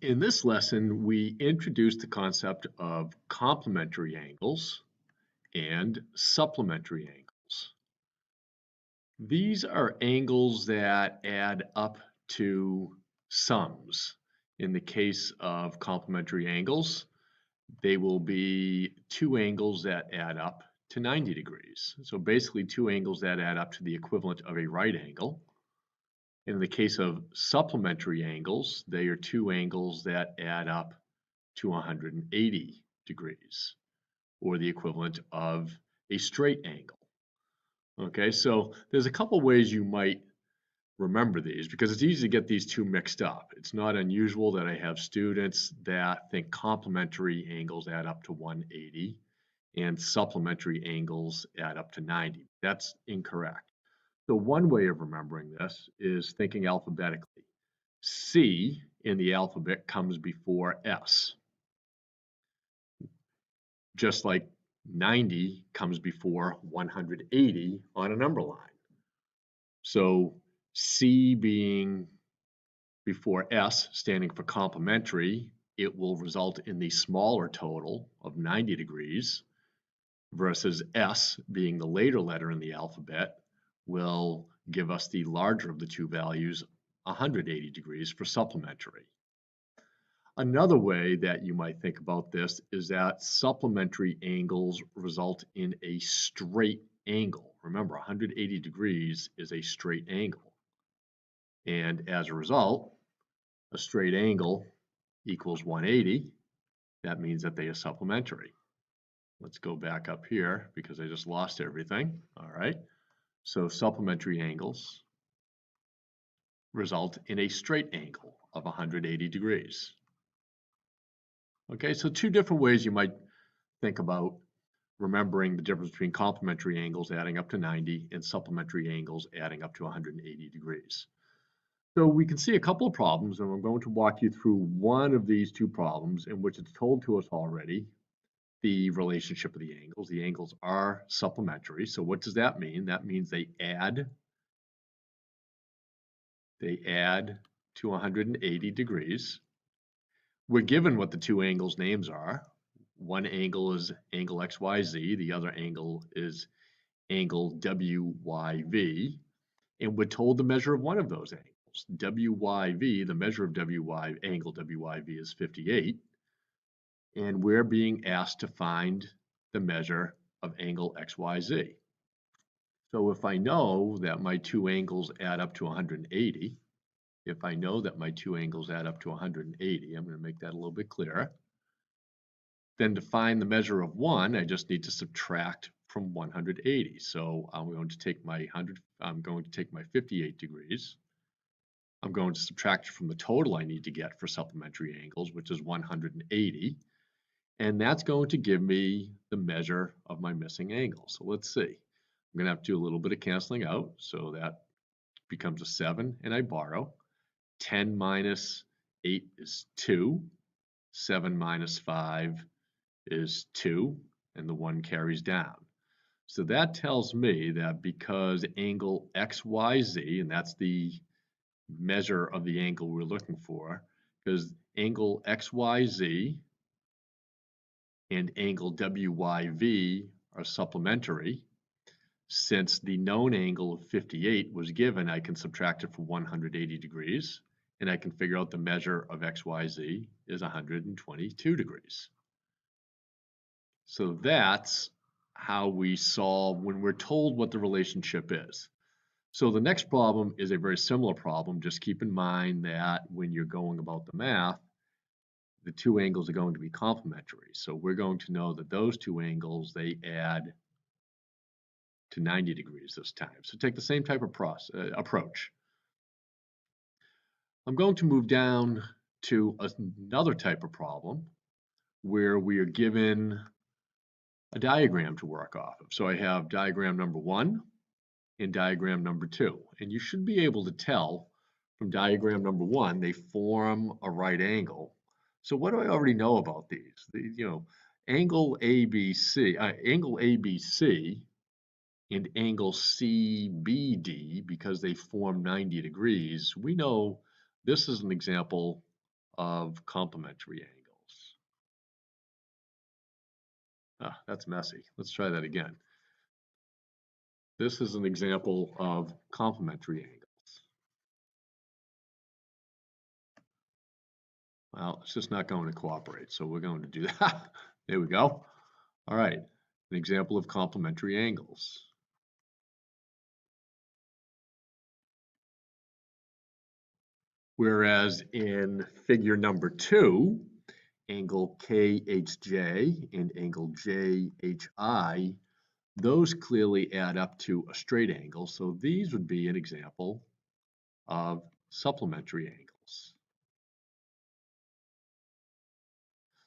In this lesson, we introduced the concept of complementary angles and supplementary angles. These are angles that add up to sums. In the case of complementary angles, they will be two angles that add up to 90 degrees. So basically two angles that add up to the equivalent of a right angle. In the case of supplementary angles, they are two angles that add up to 180 degrees, or the equivalent of a straight angle. Okay, so there's a couple ways you might remember these because it's easy to get these two mixed up. It's not unusual that I have students that think complementary angles add up to 180 and supplementary angles add up to 90. That's incorrect. So one way of remembering this is thinking alphabetically. C in the alphabet comes before S, just like 90 comes before 180 on a number line. So C being before S, standing for complementary, it will result in the smaller total of 90 degrees versus S being the later letter in the alphabet will give us the larger of the two values, 180 degrees for supplementary. Another way that you might think about this is that supplementary angles result in a straight angle. Remember, 180 degrees is a straight angle. And as a result, a straight angle equals 180. That means that they are supplementary. Let's go back up here because I just lost everything. All right. So supplementary angles result in a straight angle of 180 degrees. Okay, so two different ways you might think about remembering the difference between complementary angles adding up to 90 and supplementary angles adding up to 180 degrees. So we can see a couple of problems, and I'm going to walk you through one of these two problems in which it's told to us already the relationship of the angles. The angles are supplementary. So what does that mean? That means they add to 180 degrees. We're given what the two angles' names are. One angle is angle XYZ, the other angle is angle WYV, and we're told the measure of one of those angles. WYV, the measure of angle WYV is 58, and we're being asked to find the measure of angle XYZ. So if I know that my two angles add up to 180, if I know that my two angles add up to 180, I'm going to make that a little bit clearer. Then to find the measure of one, I just need to subtract from 180. So I'm going to take my 58 degrees. I'm going to subtract from the total I need to get for supplementary angles, which is 180. And that's going to give me the measure of my missing angle. So let's see. I'm going to have to do a little bit of canceling out. So that becomes a 7, and I borrow. 10 minus 8 is 2. 7 minus 5 is 2, and the 1 carries down. So that tells me that because angle XYZ, and that's the measure of the angle we're looking for, because angle XYZ and angle WYV are supplementary, since the known angle of 58 was given, I can subtract it from 180 degrees, and I can figure out the measure of XYZ is 122 degrees. So that's how we solve when we're told what the relationship is. So the next problem is a very similar problem. Just keep in mind that when you're going about the math, the two angles are going to be complementary. So we're going to know that those two angles, they add to 90 degrees this time. So take the same type of approach. I'm going to move down to another type of problem where we are given a diagram to work off of. So I have diagram number 1 and diagram number 2. And you should be able to tell from diagram number 1, they form a right angle. So what do I already know about these? Angle ABC and angle CBD, because they form 90 degrees, we know this is an example of complementary angles. Ah, that's messy. Let's try that again. This is an example of complementary angles. Well, it's just not going to cooperate, so we're going to do that. There we go. All right, an example of complementary angles. Whereas in figure number 2, angle KHJ and angle JHI, those clearly add up to a straight angle, so these would be an example of supplementary angles.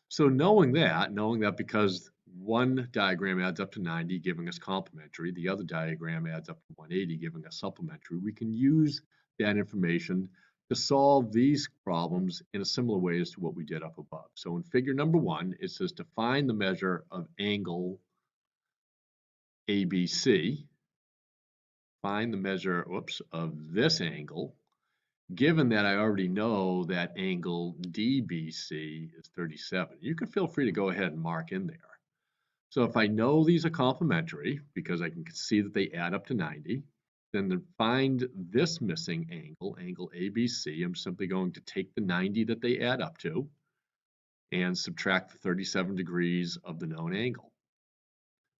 So knowing that because one diagram adds up to 90, giving us complementary, the other diagram adds up to 180, giving us supplementary, we can use that information to solve these problems in a similar way as to what we did up above. So in figure number 1, it says to find the measure of angle ABC, find the measure, of this angle, given that I already know that angle DBC is 37. You can feel free to go ahead and mark in there. So if I know these are complementary, because I can see that they add up to 90, then to find this missing angle, angle ABC, I'm simply going to take the 90 that they add up to and subtract the 37 degrees of the known angle.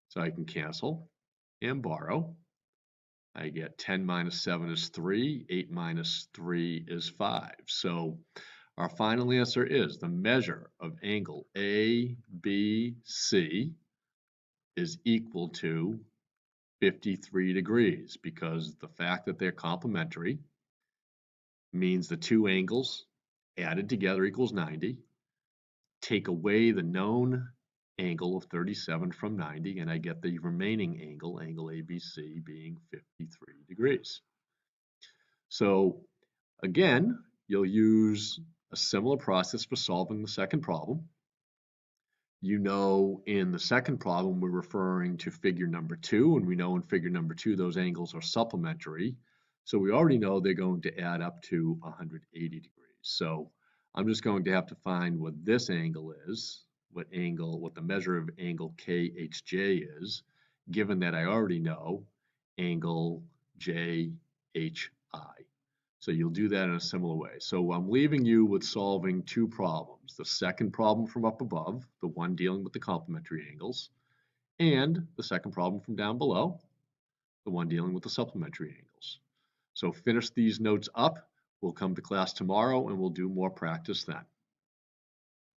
So I can cancel and borrow. I get 10 minus 7 is 3, 8 minus 3 is 5. So our final answer is the measure of angle ABC is equal to 53 degrees, because the fact that they're complementary means the two angles added together equals 90. Take away the known angle of 37 from 90, and I get the remaining angle, angle ABC, being 53 degrees. So again, you'll use a similar process for solving the second problem. You know, in the second problem, we're referring to figure number 2, and we know in figure number 2 those angles are supplementary. So we already know they're going to add up to 180 degrees. So I'm just going to have to find what this angle is, what the measure of angle KHJ is, given that I already know angle JHI. So you'll do that in a similar way. So I'm leaving you with solving two problems. The second problem from up above, the one dealing with the complementary angles, and the second problem from down below, the one dealing with the supplementary angles. So finish these notes up. We'll come to class tomorrow and we'll do more practice then.